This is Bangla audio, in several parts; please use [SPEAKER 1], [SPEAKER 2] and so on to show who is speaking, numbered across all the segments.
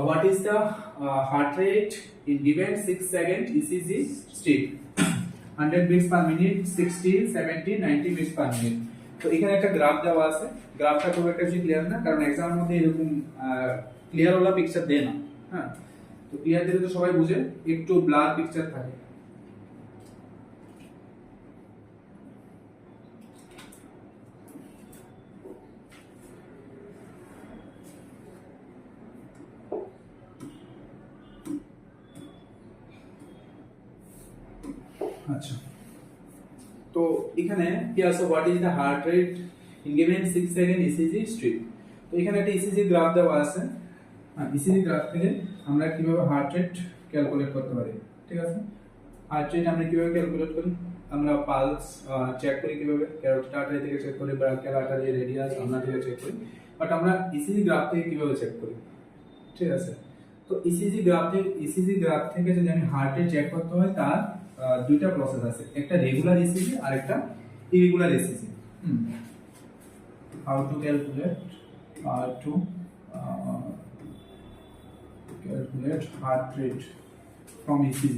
[SPEAKER 1] what is the heart rate in given 6 second ECG strip? 100 beats per minute, 60, 70, 90 beats per minute. তো এখানে একটা গ্রাফ দেওয়া আছে। গ্রাফটা খুব একটা বেশি ক্লিয়ার না, কারণ এক্সামের মধ্যে এরকম ক্লিয়ার ওলা পিকচার দেয় না। হ্যাঁ, তো ক্লিয়ার দিলে তো সবাই বুঝে, একটু ব্লার পিকচার থাকে। আচ্ছা, তো এখানে কি আছে, what is the heart rate in given 6 second ECG strip. তো এখানে একটা ইসিজি গ্রাফ দেওয়া আছে। ইসিজি গ্রাফ থেকে আমরা কিভাবে হার্ট রেট ক্যালকুলেট করতে পারি, ঠিক আছে? হার্ট রেট আমরা কিভাবে ক্যালকুলেট করি? আমরা পালস চেক করি কিভাবে, ক্যারোটিড আর্টারি থেকে চেক করি, ব্রাকিয়াল আর্টারি, রেডিয়াস আমরা থেকে চেক করি। বাট আমরা ইসিজি গ্রাফ থেকে কিভাবে চেক করি, ঠিক আছে? তো ইসিজি গ্রাফ থেকে যদি আমি হার্ট রেট চেক করতে হয়, তার দুইটা প্রসেস আছে, একটা রেগুলার ইসিজি আর একটা irregular ECG. How to calculate heart rate from ECG,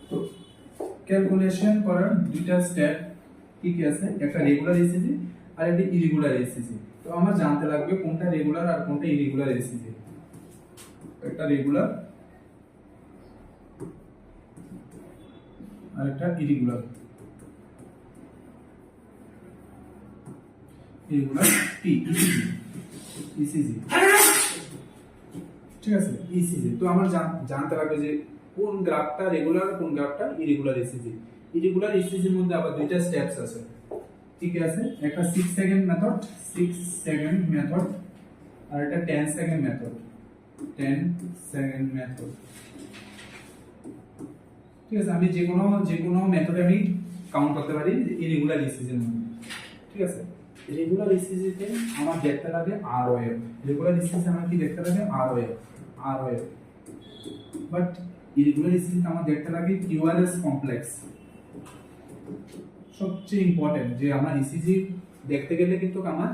[SPEAKER 1] তো ক্যালকুলেশন করার দুইটা স্টেপ কি কি আছে, একটা রেগুলার ইসিজি আর একটা ইরেগুলার ইসিজি। তো আমার জানতে লাগবে কোনটা রেগুলার আর কোনটা ইরেগুলার ইসিজি। একটা রেগুলার আর একটা ইরেগুলার টি ইসিজি, ঠিক আছে? ইসিজি তো আমার জানতে লাগবে যে কোন গ্রাফটা রেগুলার কোন গ্রাফটা ইরেগুলার ইসিজি। ইরেগুলার ইসিজির মধ্যে আবার দুইটা স্টেপস আছে, ঠিক আছে? একটা 6 সেকেন্ড মেথড আর একটা 10 সেকেন্ড মেথড। ঠিক আছে, আমি যে কোনো মেথডে আমি কাউন্ট করতে পারি ইরেগুলার ইসিজির মধ্যে, ঠিক আছে? রেগুলার ইসিজিতে আমার দেখতে লাগে আর ওয়েভ। রেগুলার ইসিজি আমার কি দেখতে লাগে আর ওয়েভ। বাট ইরেগুলার ইসিজিতে আমার দেখতে লাগে কিউআরএস কমপ্লেক্স। সবচেয়ে ইম্পর্টেন্ট যে আমার ইসিজি দেখতে গেলে কিন্তু আমার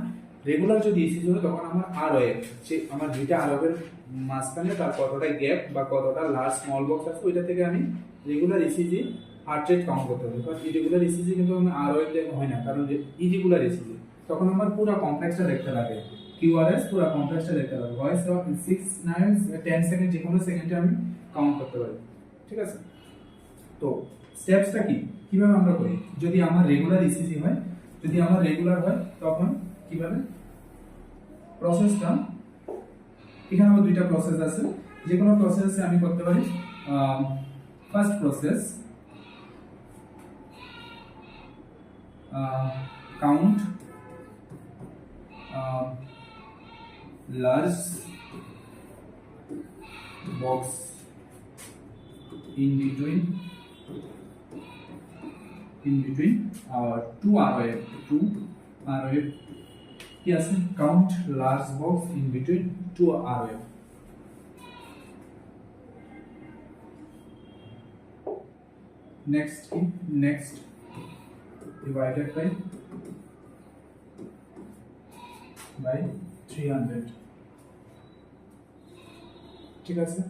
[SPEAKER 1] রেগুলার যদি ইসিজি হয়, তখন আমার আর ওয়েভ, যে আমার দুইটা আর ওয়েভের মাঝখানে তার কতটা গ্যাপ বা কতটা লার্জ স্মল বক্স আছে, ওইটা থেকে আমি regular ECG heart rate count করতে পারি। বাট ইরেগুলার ইসিজি কিন্তু আমি আর ওয়েভ দেখে হয় না, কারণ যে ইরেগুলার ইসিজি তখন আমার পুরো কমপ্লেক্সটা দেখতে লাগে, কিউআরএস পুরো কমপ্লেক্সটা দেখতে লাগে। ভয়েস 6, 9, 10 সেকেন্ড যে কোনো সেকেন্ডে আমি কাউন্ট করতে পারি, ঠিক আছে? তো স্টেপসটা কি, কিভাবে আমরা করি? যদি আমার রেগুলার ইসিজি হয়, তখন কিভাবে প্রসেসটা, এখানে আমার দুইটা প্রসেস আছে, যে কোনো প্রসেসে আমি করতে পারি। First process, count large box in between two ROF. Yes, count large box in between two ROF. Next divided by 300, ঠিক আছে?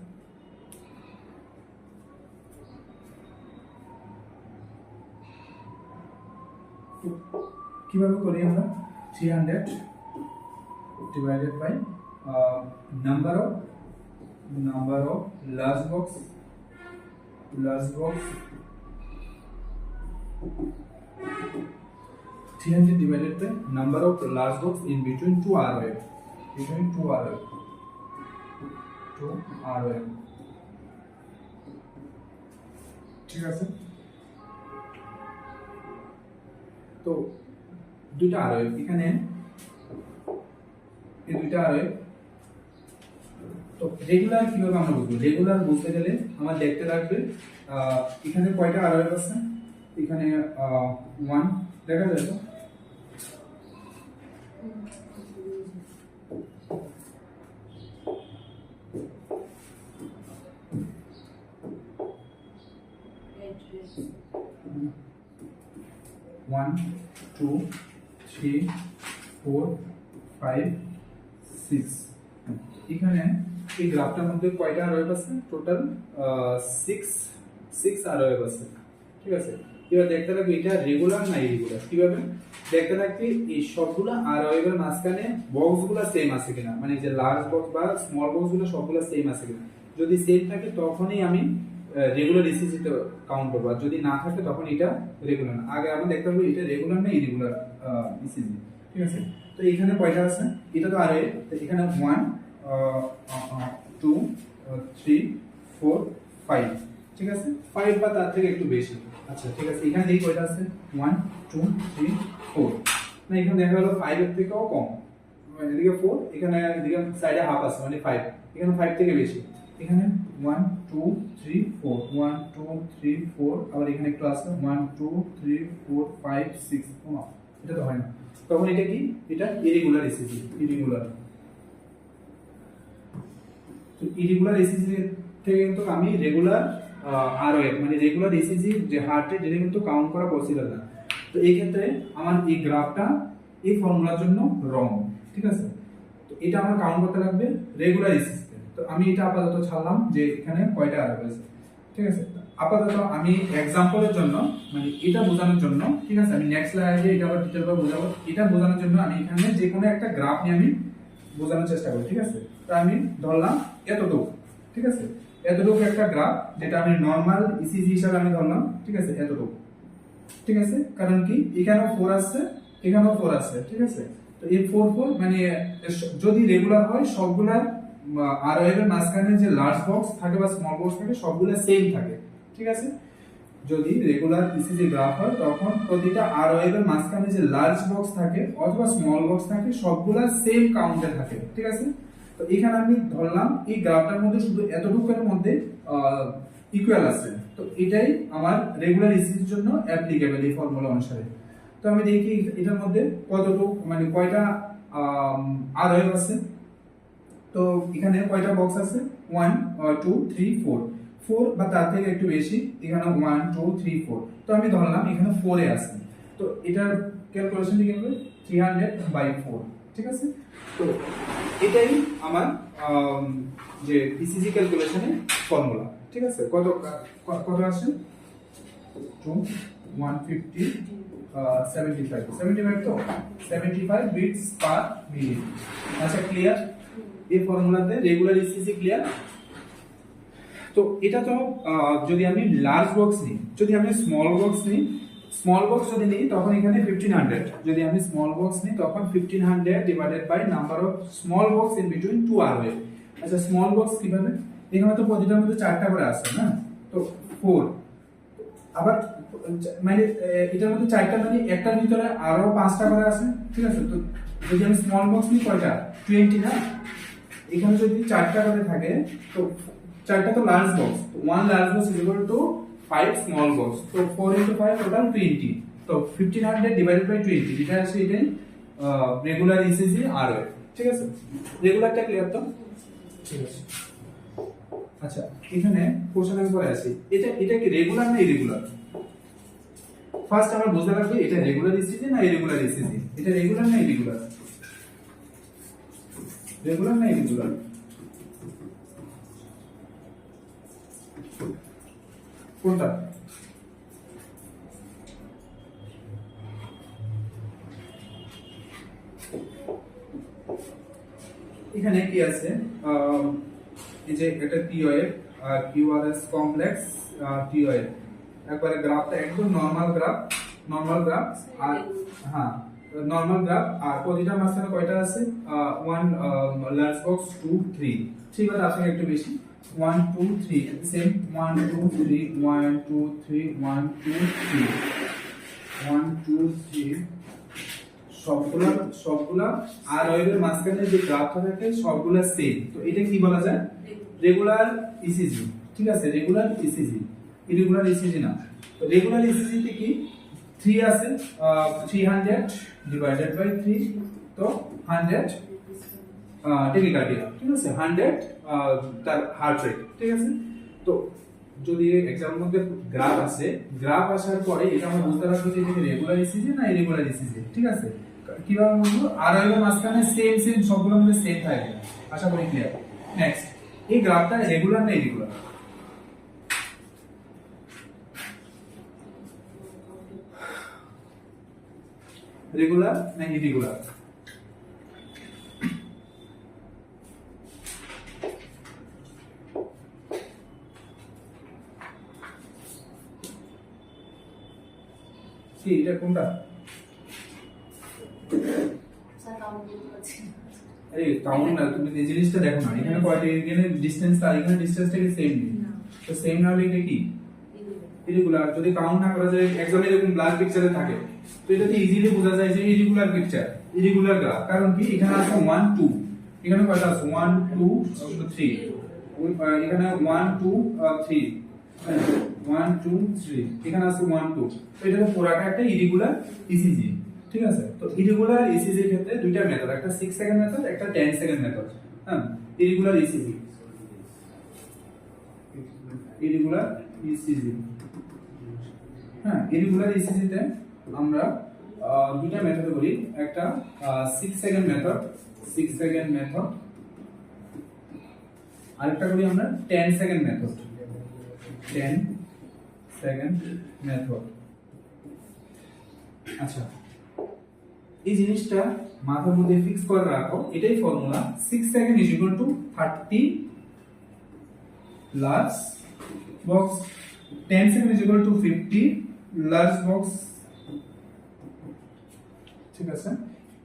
[SPEAKER 1] কিভাবে করি আমরা? 300 divided by number of large box 300 divided by number of large box in between two ROF. ঠিক আছে? তো দুইটা ROF এখানে, এই দুইটা ROF। তো রেগুলার কিভাবে আমরা বুঝবো? রেগুলার বুঝতে গেলে আমার দেখতে লাগবে এখানে কয়টা ROF আছে। এখানে 1 দেখা যায় তো, 1 2 3 4 5 6 এখানে এই গ্রাফটার মধ্যে কয়টা আরওয়েভ আছে টোটাল 6 আরওয়েভ আছে ঠিক আছে এবার দেখতে লাগবে এটা রেগুলার না ইরেগুলার কিভাবে দেখতে লাগবে এই সবগুলা আরওয়েভের মাঝখানে বক্সগুলো সেম আছে কিনা মানে যে লার্জ বক্স বা স্মল বক্সগুলো সবগুলো সেম আছে কিনা যদি সেম থাকে তখনই আমি রেগুলার ইসিজি তে কাউন্ট করব আর যদি না থাকে তখন এটা রেগুলার না আগে আমরা দেখতে হবে এটা রেগুলার না ইরেগুলার ইসিজি ঠিক আছে তো এখানে কয়টা আছে এটা তো আরওয়েভ তো এখানে 1 2 3 4 5 ঠিক আছে 5 বা তার থেকে একটু বেশি আচ্ছা ঠিক আছে এখানে দেখি কয়টা আছে 1 2 3 4 না এখানে দেখা গেল 5 এর থেকেও কম এদিকে 4 এখানে এদিকে সাইডে হাফ আছে মানে 5 এখানে 5 থেকে বেশি এখানে 1 2 3 4 1 2 3 4 আবার এখানে একটু আছে 1 2 3 4 5 6 না এটা তো হয় না তখন এটা কি এটা ইরেগুলার ইসিজি ইরেগুলার তো ইরেগুলার ইসিজি থেকে কিন্তু আমি রেগুলার আরওএফ মানে রেগুলার ইসিজি যে হার্ট রেট এটা কিন্তু কাউন্ট করা পসিবল না তো এই ক্ষেত্রে আমার এই গ্রাফটা এই ফর্মুলার জন্য রং ঠিক আছে তো এটা আমার কাউন্ট করতে লাগবে রেগুলার ইসিজি তো আমি এটা আপাতত ছাড়লাম যে এখানে কয়টা আরওএফ আছে ঠিক আছে আপাতত আমি एग्जांपलের জন্য মানে এটা বোঝানোর জন্য ঠিক আছে আমি নেক্সট স্লাইডে এটা আবার ডিটেইল ভাবে বোঝাবো এটা বোঝানোর জন্য আমি এখানে যে কোনো একটা গ্রাফ নিয়ে আমি বোঝানোর চেষ্টা করি ঠিক আছে তো আমি ধরলাম এতটুকু ঠিক আছে এতটুকু একটা গ্রাফ যেটা আমি নরমাল ইসিজি হিসাবে আমি ধরলাম ঠিক আছে এতটুকু ঠিক আছে কারণ কি এখানেও 4 আছে এখানেও 4 আছে ঠিক আছে তো এই 4 4 মানে যদি রেগুলার হয় সবগুলা আরওএফ এর মাঝখানে যে লার্জ বক্স থাকে বা স্মল বক্স থাকে সবগুলা সেম থাকে ঠিক আছে যদি রেগুলার ইসিজি গ্রাফ হয় তখন প্রতিটা আরওএফ এর মাঝখানে যে লার্জ বক্স থাকে অথবা স্মল বক্স থাকে সবগুলা সেম কাউন্টে থাকে ঠিক আছে তো এখানে আমি ধরলাম এই গ্রাফটার মধ্যে শুধু এতটুকুর মধ্যে ইকুয়াল আছে তো এটাই আমার রেগুলার ইসিজির জন্য অ্যাপ্লিকেবল এই ফর্মুলা অনুসারে তো আমি দেখি এটার মধ্যে কতটুকু মানে কয়টা আরওএফ আছে তো এখানে কয়টা বক্স আছে 1 2 3 4 4 বা তার থেকে একটু বেশি এখানে 1 2 3 4 তো আমি ধরলাম এখানে 4 এ আছে তো এটার ক্যালকুলেশন কি হবে 300 বাই 4 ঠিক আছে তো এটাই আমার যে ইসিজি ক্যালকুলেশনের ফর্মুলা ঠিক আছে কত কত আসে 2 150 75 75 তো 75 বিটস পার মিনিট আচ্ছা ক্লিয়ার এই ফর্মুলাতে রেগুলার ইসিজি ক্লিয়ার তো এটা তো যদি আমি লার্জ বক্স নিই যদি আমি স্মল বক্স নিই স্মল বক্স যদি নিই তখন এখানে 1500 যদি আমি স্মল বক্স নিই তখন 1500 divided by number of small box in between two আরওএফ আচ্ছা স্মল বক্স কিভাবে এখানে তো প্রতিটার মধ্যে চারটা করে আছে না তো 4 আবার মানে এটার মধ্যে চারটা মানে একটার ভিতরে আরো পাঁচটা করে আছে ঠিক আছে তো যদি আমি স্মল বক্স নিই কয়টা 20 না এখানে যদি চারটা করে থাকে তো চারটা তো লার্জ বক্স তো 1 large box is equal to 5 small box তো 4 into 5 টোটাল 20 তো 1500 ডিভাইডেড বাই 20 যেটা আছে এটাই রেগুলার ইসিজি আরওএফ ঠিক আছে রেগুলারটা ক্লিয়ার তো ঠিক আছে আচ্ছা এখানে কোশ্চেন আমি পরে আছি এটা কি রেগুলার না ইরেগুলার ফার্স্ট আমরা বুঝতে লাগবে এটা রেগুলার ইসিজি না ইরেগুলার ইসিজি এটা রেগুলার না ইরেগুলার রেগুলার না ইরেগুলার কোনটা এখানে কি আছে এই যে এটা টিওএফ আর কিউআরএস কমপ্লেক্স টিওএফ একবারে গ্রাফটা একদম নরমাল গ্রাফ আর হ্যাঁ নরমাল গ্রাফ আর প্রতিটা মাঝখানে কয়টা আছে 1 লার্জ বক্স 2 3 ঠিক আছে আসলে একটু বেশি 1 2 3 সেম 1 2 3 1 2 3 1 2 3 1 2 3 সবগুলা আর ওয়েভের মাঝখানে যে গ্রাফটা থাকে সবগুলা সেম তো এটা কি বলা যায় রেগুলার ইসিজি ঠিক আছে রেগুলার ইসিজি ইরেগুলার ইসিজি না তো রেগুলার ইসিজি তে কি 3 আছে 300 ডিভাইডেড বাই 3 তো 100 টেকিকার্ডিয়া ঠিক আছে 100 তার হার্ট রেট ঠিক আছে তো যদি এক্সামের মধ্যে গ্রাফ আসে, গ্রাফ আসার পরে এটা আমরা বুঝতে পারবো যে এটা রেগুলার ইসিজি না ইরেগুলার ইসিজি, ঠিক আছে? কিভাবে বুঝবো? আর এর মাঝখানে সেম সেম সবগুলোর মধ্যে সেম থাকে, আশা করি ক্লিয়ার। নেক্সট, এই গ্রাফটা রেগুলার না ইরেগুলার? রেগুলার না ইরেগুলার? কি এটা কোনটা? আরে কাউন্ট না, তুমি এই জিনিসটা দেখো না, এখানে কয়টা, এখানে ডিসটেন্স আর এখানে ডিসটেন্সটা কি সেম নেই? তো সেম না হলে এটা কি ইরেগুলার? যদি কাউন্ট না করা যায়, এক্সামে এরকম ব্লার পিকচারে থাকে, তো এটাতে ইজিলি বোঝা যায় যে ইরেগুলার পিকচার, ইরেগুলার গ্রাফ। কারণ কি এখানে আছে 1 2, এখানে কয়টা আছে 1 2 3, এখানে 1 2 3, 1 2 3, এখানে আছে 1 2, তো এটা তো পুরাটা একটা ইরেগুলার ইসিজি, ঠিক আছে? তো ইরেগুলার ইসিজি এর ক্ষেত্রে দুইটা মেথড, একটা 6 সেকেন্ড মেথড, একটা 10 সেকেন্ড মেথড। হ্যাঁ, ইরেগুলার ইসিজি, ইরেগুলার ইসিজি। হ্যাঁ, ইরেগুলার ইসিজি তে আমরা দুইটা মেথড করি, একটা 6 সেকেন্ড মেথড, 6 সেকেন্ড মেথড, আরেকটা করি আমরা 10 সেকেন্ড মেথড, 10 সেকেন্ড মেথড। আচ্ছা, এই জিনিসটা মাথার মধ্যে ফিক্স করে রাখো, এটাই formula. 6 second is equal to 30 large box, 10 second is equal to 50 large box, ঠিক আছে?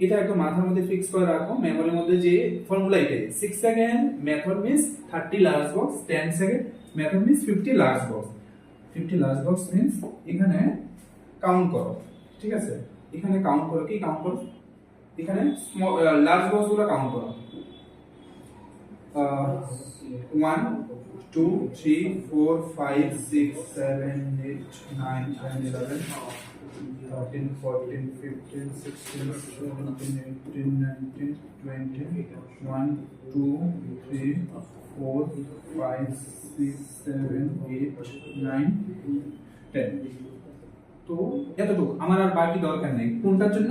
[SPEAKER 1] এটা একদম মাথার মধ্যে ফিক্স করে রাখো, মেমোরির মধ্যে যে ফর্মুলা এটাই। 6 second method means 30 large box, 10 second method means 50 large box. 50 large box means এখানে কাউন্ট করো, ঠিক আছে? এখানে কাউন্ট করো, কি কাউন্ট করো? এখানে লার্জ বক্স গুলো কাউন্ট করো। 1 2 3 4 5 6 7 8 9 10 11 13 14 15 16 17 18 19 20 1 2 3 4 5 6 7 8 9 10। তো এতটুকু, আমার আর বাকি দরকার নেই। কোনটার জন্য?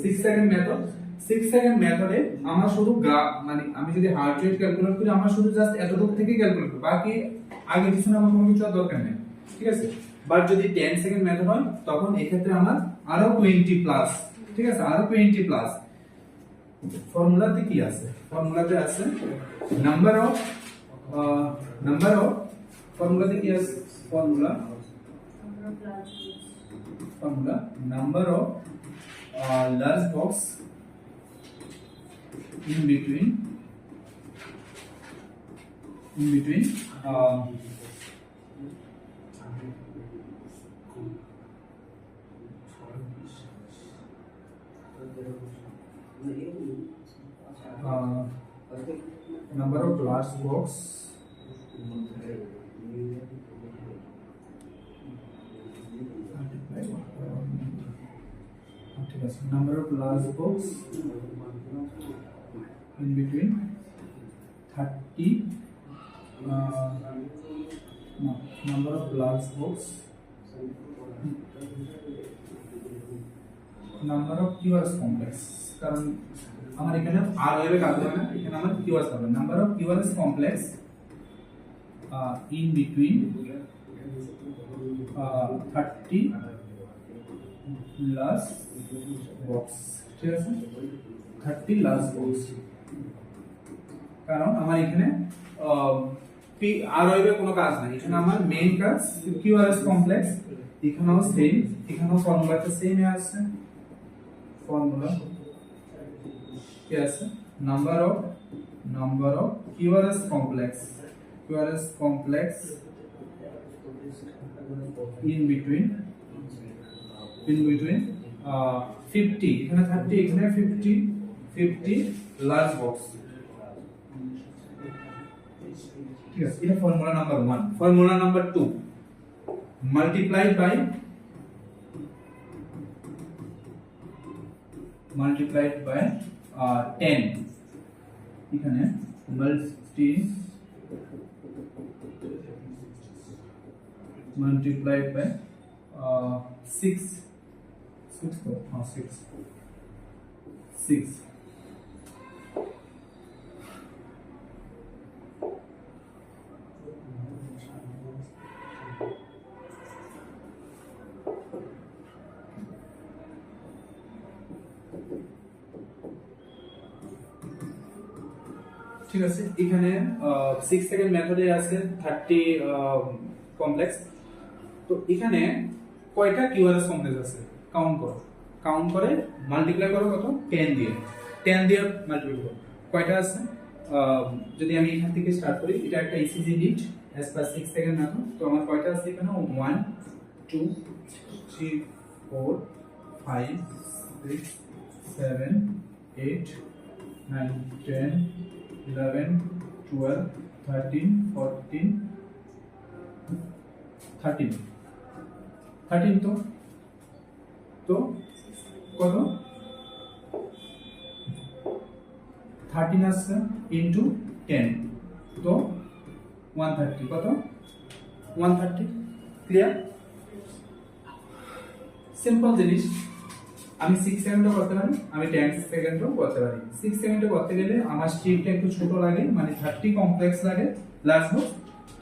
[SPEAKER 1] 6 সেকেন্ড মেথড। 6 সেকেন্ড মেথডে আমার শুধু গ্রাফ, মানে আমি যদি হার্ট রেট ক্যালকুলেট করি, আমার শুধু জাস্ট এতটুকু থেকে ক্যালকুলেট করব, বাকি আগে পিছনে আমার কোনো কিছু দরকার নেই, ঠিক আছে? বাট যদি 10 সেকেন্ড মেথড হয়, তখন এই ক্ষেত্রে আমার আরো 20 প্লাস, ঠিক আছে? আরো 20 প্লাস। ফর্মুলাতে কি আছে? ফর্মুলাতে আছে নাম্বার অফ ফর্মুলাতে কি আছে? Formula number of large box in between number of large box number of large box in between 30 no, number of large box, number of QRS complex, কারণ আমার এখানে আর ওয়েবে কাজ হবে না, এখানে আমার QRS হবে। number of QRS complex in between 30 large box, ঠিক আছে? 30 large box, কারণ আমার এখানে আর ওয়েবে কোনো কাজ নাই, এখানে আমার মেইন কাজ QRS কমপ্লেক্স। এখানেও সেম, এখানেও ফর্মুলাটা সেম আছে, ফর্মুলা কি আছে? Number of QRS complex in between 50, এখানে 30, এখানে 50 লার্জ বক্স, ঠিক আছে? এটা formula number 1। Formula number 2, multiplied by 10, এখানে multiplied by 6 तो हाँ 6 ঠিক আছে এখানে 6 সেকেন্ড মেথডে আছে 30 কমপ্লেক্স তো এখানে কয়টা কিউআরএস কমপ্লেক্স আছে কাউন্ট করে মাল্টিপ্লাই করো কত 10 দিয়ে মাল্টিপ্লাই করো কয়টা আছে যদি আমি এখান থেকে স্টার্ট করি এটা একটা ECG beat as per 6 second method তো আমার কয়টা আছে এখানে 1 2 3 4 5 6 7 8 9 10 11 12 13 14 13 তো কত 13 আসছে ইনটু 10 তো 130 কত 130 ক্লিয়ার সিম্পল জিনিস আমি 6 সেকেন্ডও করতে পারি আমি 10 সেকেন্ডও করতে পারি 6 সেকেন্ডে করতে গেলে আমার স্ট্রিপটা একটু ছোট লাগে মানে 30 কমপ্লেক্স লাগে লার্জ বক্স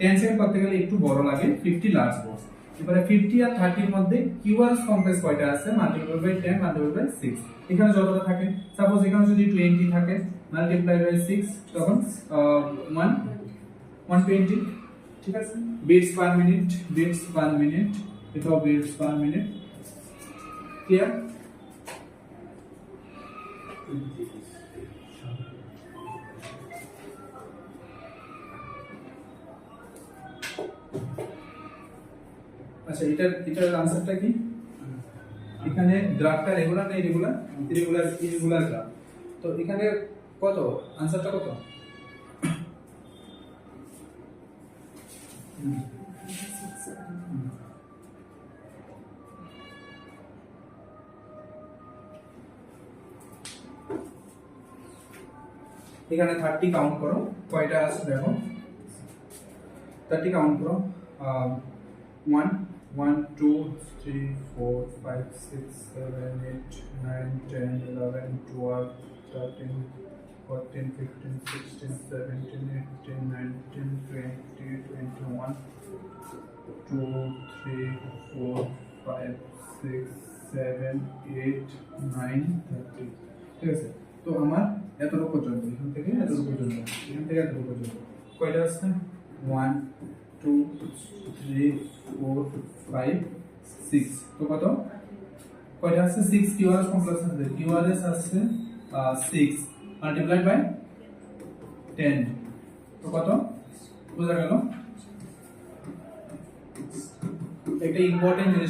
[SPEAKER 1] 10 সেকেন্ড করতে গেলে একটু বড় লাগে 50 লার্জ বক্স এবারে 50 আর 30 এর মধ্যে কিউআরএস কমপ্লেক্স কয়টা আছে মাল্টিপ্লাই বাই 10 মাল্টিপ্লাই বাই 6 এখানে যতটা থাকে সাপোজ এখানে যদি 20 থাকে মাল্টিপ্লাই বাই 6 তখন 120 ঠিক আছে বিটস পার মিনিট এটাও বিটস পার মিনিট ক্লিয়ার আচ্ছা এটার আনসারটা কি এখানে গ্রাফটা রেগুলার না ইরেগুলার গ্রাফ তো এখানে কত আনসারটা কত এখানে 30 কাউন্ট করো কয়টা আছে দেখো 30 কাউন্ট করো 1 1 2 3 4 5 6 7 8 9 10 11 12 13 14 15 16 17 18 19 20 21 2 3 4 5 6 7 8 9 30 ঠিক আছে তো আমার এতটুকু পর্যন্ত এখান থেকে এতটুকু পর্যন্ত কয়টা আছে 1 2 3 4 5 6 তো কত কয়টা আছে 6 কিউআরএস কমপ্লেক্স আছে কিউআরএস আছে 6 মাল্টিপ্লাইড বাই 10 তো কত বোঝা গেল একটা ইম্পর্টেন্ট জিনিস